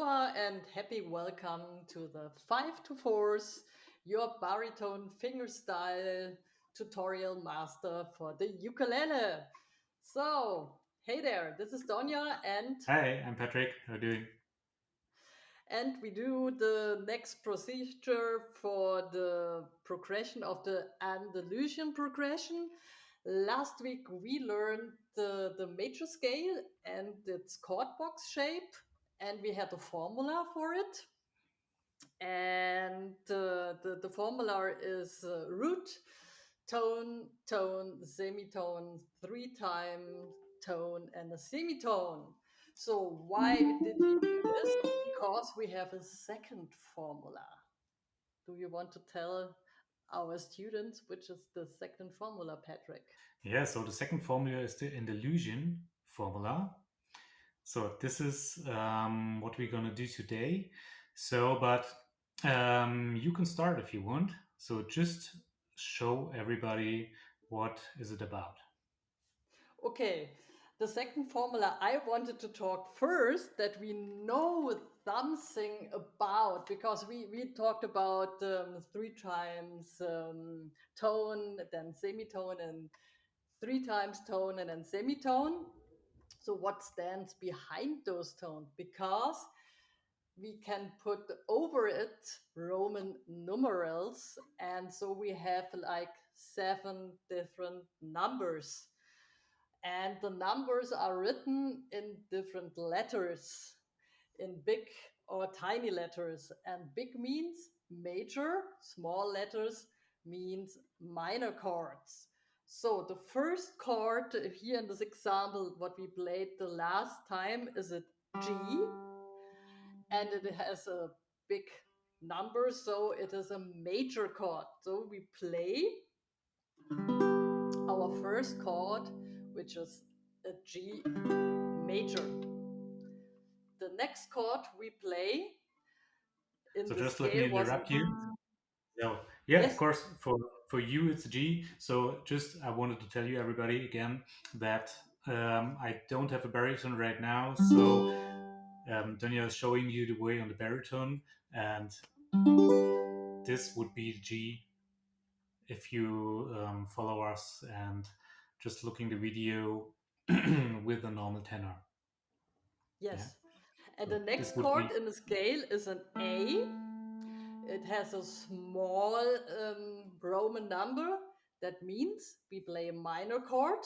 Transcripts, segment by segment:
Aloha and happy welcome to the 5 to 4s, your baritone fingerstyle tutorial master for the ukulele. So, hey there, this is Doña Hi, I'm Patrick. How are you doing? and we do the next procedure for the progression of the Andalusian progression. Last week we learned the major scale and its chord box shape, and we had a formula for it. And the formula is root, tone, tone, semitone, three time tone, and a semitone. So why did we do this? Because we have a second formula. Do you want to tell our students which is the second formula, Patrick? Yeah, so the second formula is the Andalusian formula. So this is what we're gonna do today. But you can start if you want. So just show everybody what is it about. Okay, the second formula I wanted to talk first that we know something about because we talked about three times tone, then semitone, and three times tone and then semitone. So, what stands behind those tones? Because we can put over it Roman numerals, and so we have like 7 different numbers, and the numbers are written in different letters, in big or tiny letters. And big means major, small letters means minor chords. So the first chord here in this example, what we played the last time, is a G, and it has a big number, so it is a major chord. So we play our first chord, which is a G major. The next chord we play in So the just let me scale was interrupt you. So yeah, of yes. course, for you it's a G. So just I wanted to tell you everybody again that I don't have a baritone right now. So Daniel is showing you the way on the baritone, and this would be the G if you follow us and just looking the video with a normal tenor. Yeah, Yes. And so the this next would chord be in the scale is an A. It has a small Roman number. That means we play a minor chord,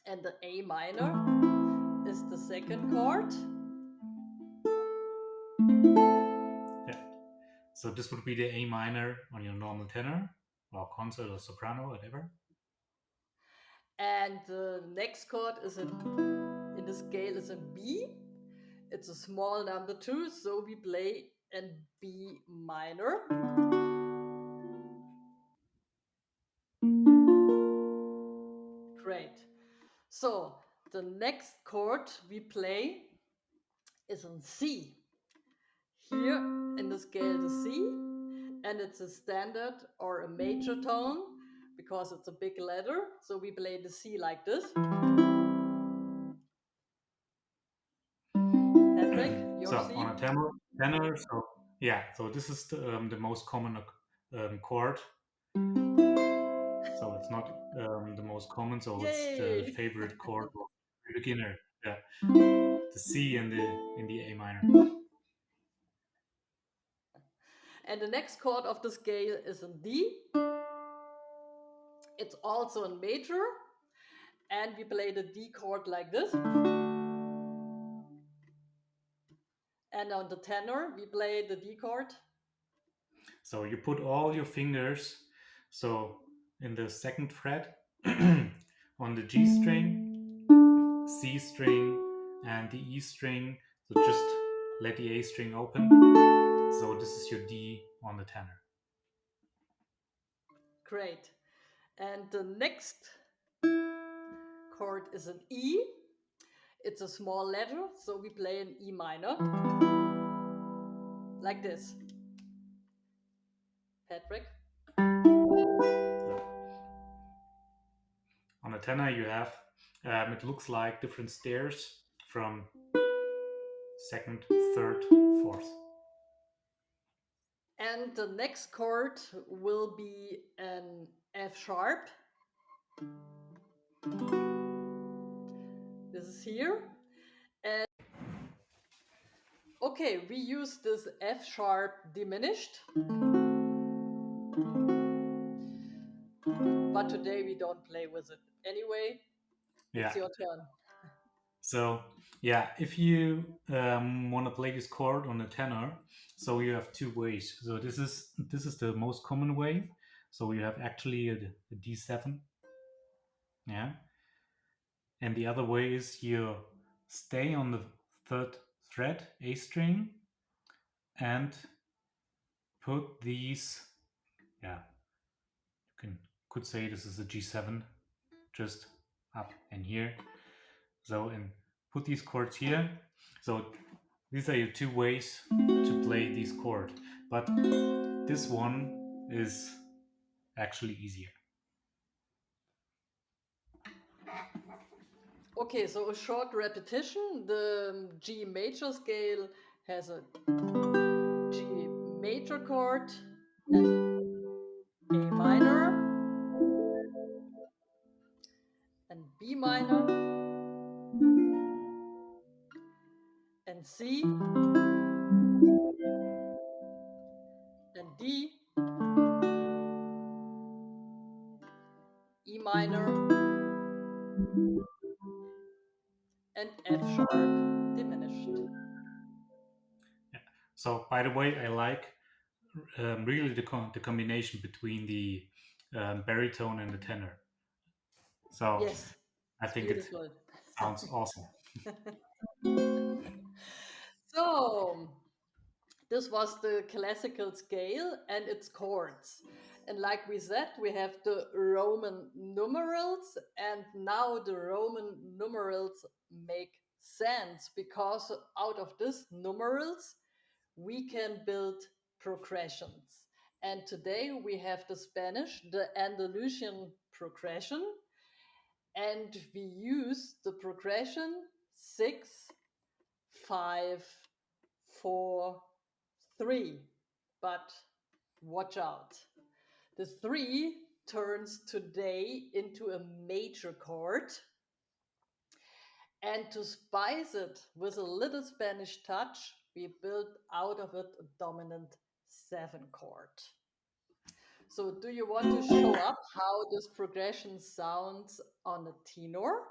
and the A minor is the second chord. yeah. So this would be the A minor on your normal tenor or concert or soprano, whatever. And the next chord is in the scale is a B. It's a small number too, so we play a B minor. Great. So the next chord we play is on C. Here in the scale the C, and it's a standard or a major tone because it's a big letter. So we play the C like this. Patrick, your So C. on a tenor. So yeah, so this is the most common chord. So it's not the most common. So it's the Yay! favorite chord of the beginner. Yeah, the C and the A minor. And the next chord of the scale is a D. It's also a major, and we play the D chord like this. And on the tenor, we play the D chord. So you put all your fingers so in the second fret on the G string, C string, and the E string. So just let the A string open. So this is your D on the tenor. Great. And the next chord is an E. It's a small letter, so we play an E minor like this. Patrick? On a tenor, you have it looks like different stairs from second, third, fourth. And the next chord will be an F sharp. This is here. And okay, we use this F sharp diminished. But today we don't play with it. Anyway, it's your turn. So yeah, if you want to play this chord on a tenor, so you have two ways. So this is the most common way. So you have actually a D7, yeah, and the other way is you stay on the third fret, A string, and put these, yeah, could say this is a G7, just up and here. So and put these chords here. So these are your two ways to play this chord, but this one is actually easier. Okay, so a short repetition. The G major scale has a G major chord, and A minor, and B minor, and C, and D, E minor, and F sharp diminished. Yeah. So by the way, I like really the combination between the baritone and the tenor. So Yes, I it's think it beautiful. sounds awesome. So, this was the classical scale and its chords. And like we said, we have the Roman numerals, and now the Roman numerals make sense because out of these numerals, we can build progressions. And today we have the Spanish, the Andalusian progression, and we use the progression 6, 5, 4, 3. But watch out. The 3 turns today into a major chord. And to spice it with a little Spanish touch, we built out of it a dominant 7 chord. So, do you want to show up how this progression sounds on a tenor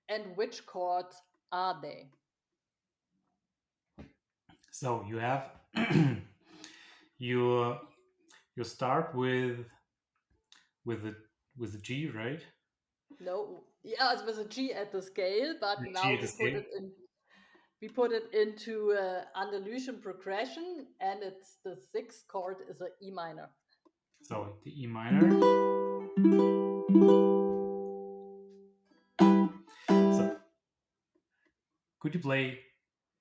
and which chords are they? So you have you you start with the with the G, right? No, yeah, it was a G at the scale, but The now G at the scale. we put it into Andalusian progression, and it's the sixth chord is a E minor. So the E minor. So could you play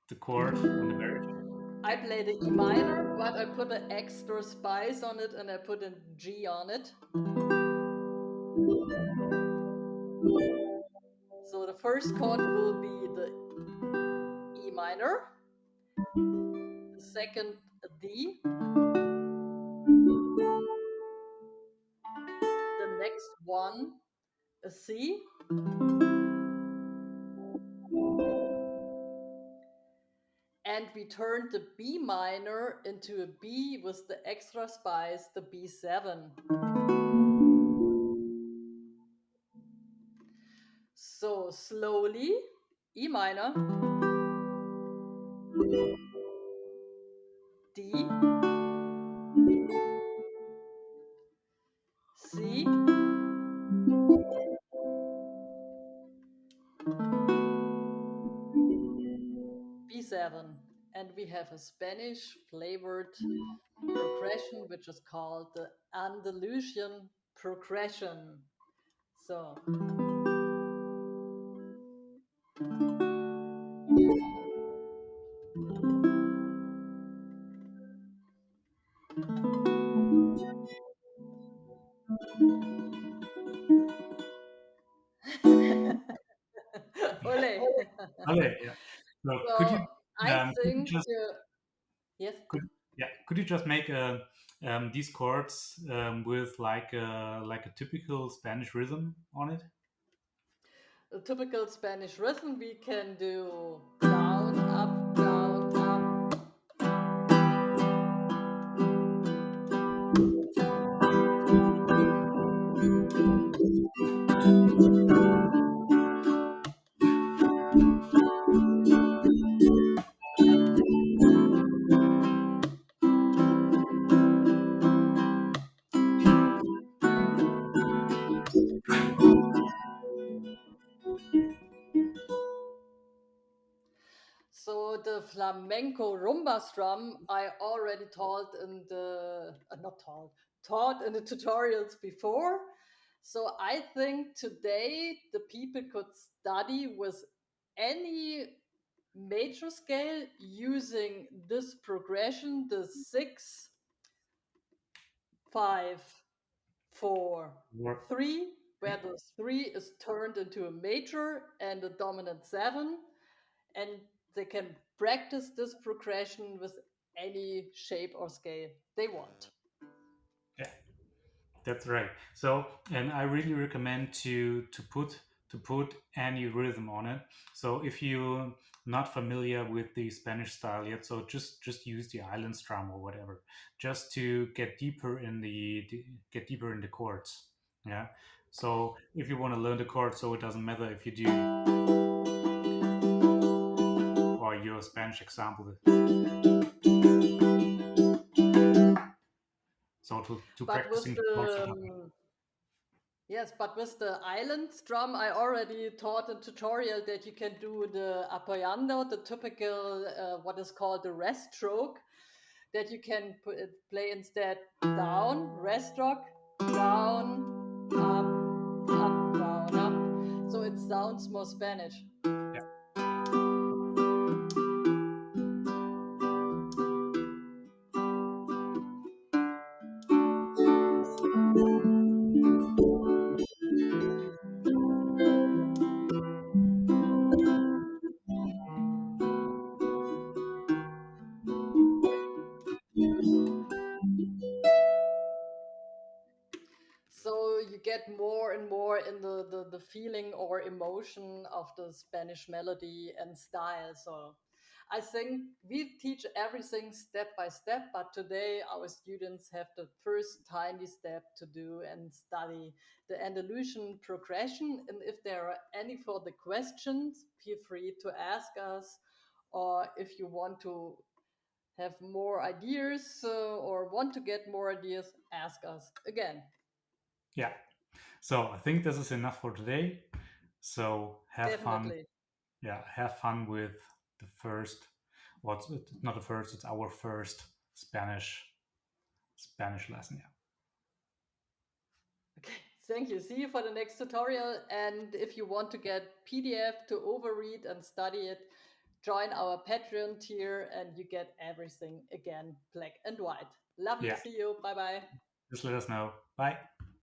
the chord on the baritone? I play the E minor, but I put an extra spice on it, and I put a G on it. So the first chord will be the E minor, the second a D, the next one a C, and we turned the B minor into a B with the extra spice, the B7. So slowly, E minor, D, C, B7. And we have a Spanish flavored progression, which is called the Andalusian progression. So, ole. Okay, yeah. So So could you I could you think just yes. could yeah could you just make these chords with like a typical Spanish rhythm on it? A typical Spanish rhythm we can do down, up, down, up. So the flamenco rumba strum I already taught in the not taught in the tutorials before. So I think today the people could study with any major scale using this progression, the 6-5-4-3, where the 3 is turned into a major and a dominant 7, and they can practice this progression with any shape or scale they want. Yeah, that's right. So, and I really recommend to put any rhythm on it. So, if you're not familiar with the Spanish style yet, so just use the island strum or whatever, just to get deeper in the chords. Yeah. So, if you want to learn the chords, so it doesn't matter if you do or your Spanish example. So to But with practicing the chords. the yes, but with the island strum, I already taught a tutorial that you can do the apoyando, the typical what is called the rest stroke, that you can play instead down, rest stroke, down, up, down, up. So it sounds more Spanish. Yeah. So you get more and more in the feeling or emotion of the Spanish melody and style. So I think we teach everything step by step, but today our students have the first tiny step to do and study the Andalusian progression. And if there are any further questions, feel free to ask us. Or if you want to have more ideas or want to get more ideas, ask us again. Yeah. So I think this is enough for today. So have fun. Definitely. Yeah, have fun with the first. What's it's not the first? It's our first Spanish lesson. Yeah. Okay, thank you. See you for the next tutorial. And if you want to get PDF to overread and study it, join our Patreon tier and you get everything again black and white. Lovely. Yeah. See you. Bye bye. Just let us know. Bye.